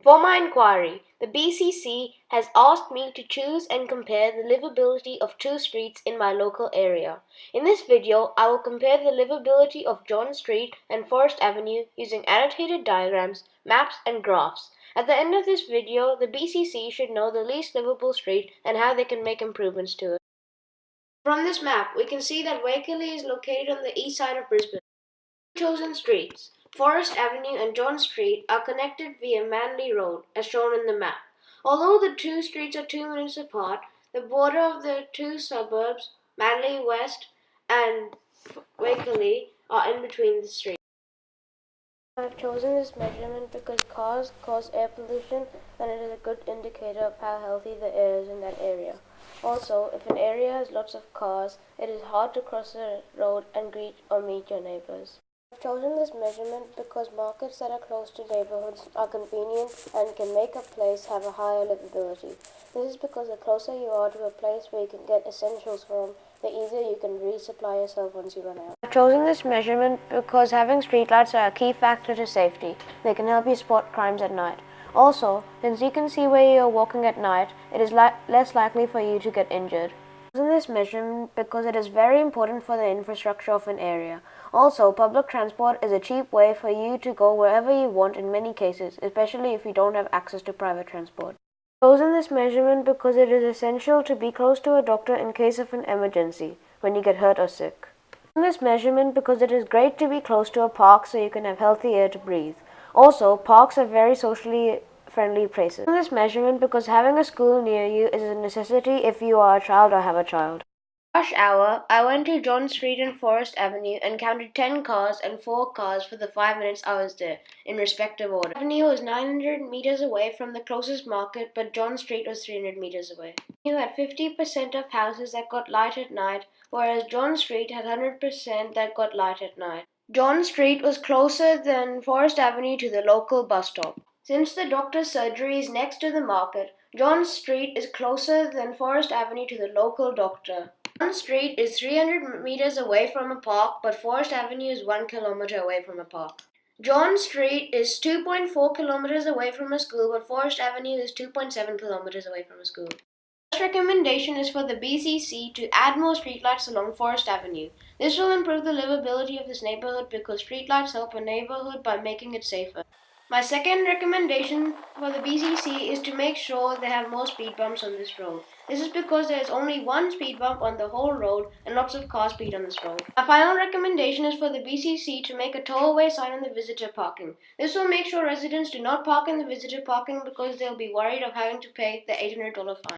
For my inquiry, the BCC has asked me to choose and compare the livability of two streets in my local area. In this video, I will compare the livability of John Street and Forest Avenue using annotated diagrams, maps, and graphs. At the end of this video, the BCC should know the least livable street and how they can make improvements to it. From this map, we can see that Wakeley is located on the east side of Brisbane. Chosen streets, Forest Avenue and John Street, are connected via Manly Road, as shown in the map. Although the two streets are 2 minutes apart, the border of the two suburbs, Manly West and Wakeley, are in between the streets. I've chosen this measurement because cars cause air pollution and it is a good indicator of how healthy the air is in that area. Also, if an area has lots of cars, it is hard to cross a road and greet or meet your neighbors. I've chosen this measurement because markets that are close to neighborhoods are convenient and can make a place have a higher livability. This is because the closer you are to a place where you can get essentials from, the easier you can resupply yourself once you run out. I've chosen this measurement because having streetlights are a key factor to safety. They can help you spot crimes at night. Also, since you can see where you are walking at night, it is less likely for you to get injured. I've chosen this measurement because it is very important for the infrastructure of an area. Also, public transport is a cheap way for you to go wherever you want in many cases, especially if you don't have access to private transport. I've chosen this measurement because it is essential to be close to a doctor in case of an emergency, when you get hurt or sick. I've chosen this measurement because it is great to be close to a park so you can have healthy air to breathe. Also, parks are very socially friendly places. I've chosen this measurement because having a school near you is a necessity if you are a child or have a child. Rush hour, I went to John Street and Forest Avenue and counted 10 cars and 4 cars for the 5 minutes I was there, in respective order. Avenue was 900 meters away from the closest market, but John Street was 300 meters away. You had 50% of houses that got light at night, whereas John Street had 100% that got light at night. John Street was closer than Forest Avenue to the local bus stop. Since the doctor's surgery is next to the market, John Street is closer than Forest Avenue to the local doctor. John Street is 300 meters away from a park, but Forest Avenue is 1 kilometer away from a park. John Street is 2.4 kilometers away from a school, but Forest Avenue is 2.7 kilometers away from a school. The first recommendation is for the BCC to add more streetlights along Forest Avenue. This will improve the livability of this neighborhood because streetlights help a neighborhood by making it safer. My second recommendation for the BCC is to make sure they have more speed bumps on this road. This is because there is only one speed bump on the whole road and lots of cars speed on this road. My final recommendation is for the BCC to make a tollway sign on the visitor parking. This will make sure residents do not park in the visitor parking because they'll be worried of having to pay the $800 fine.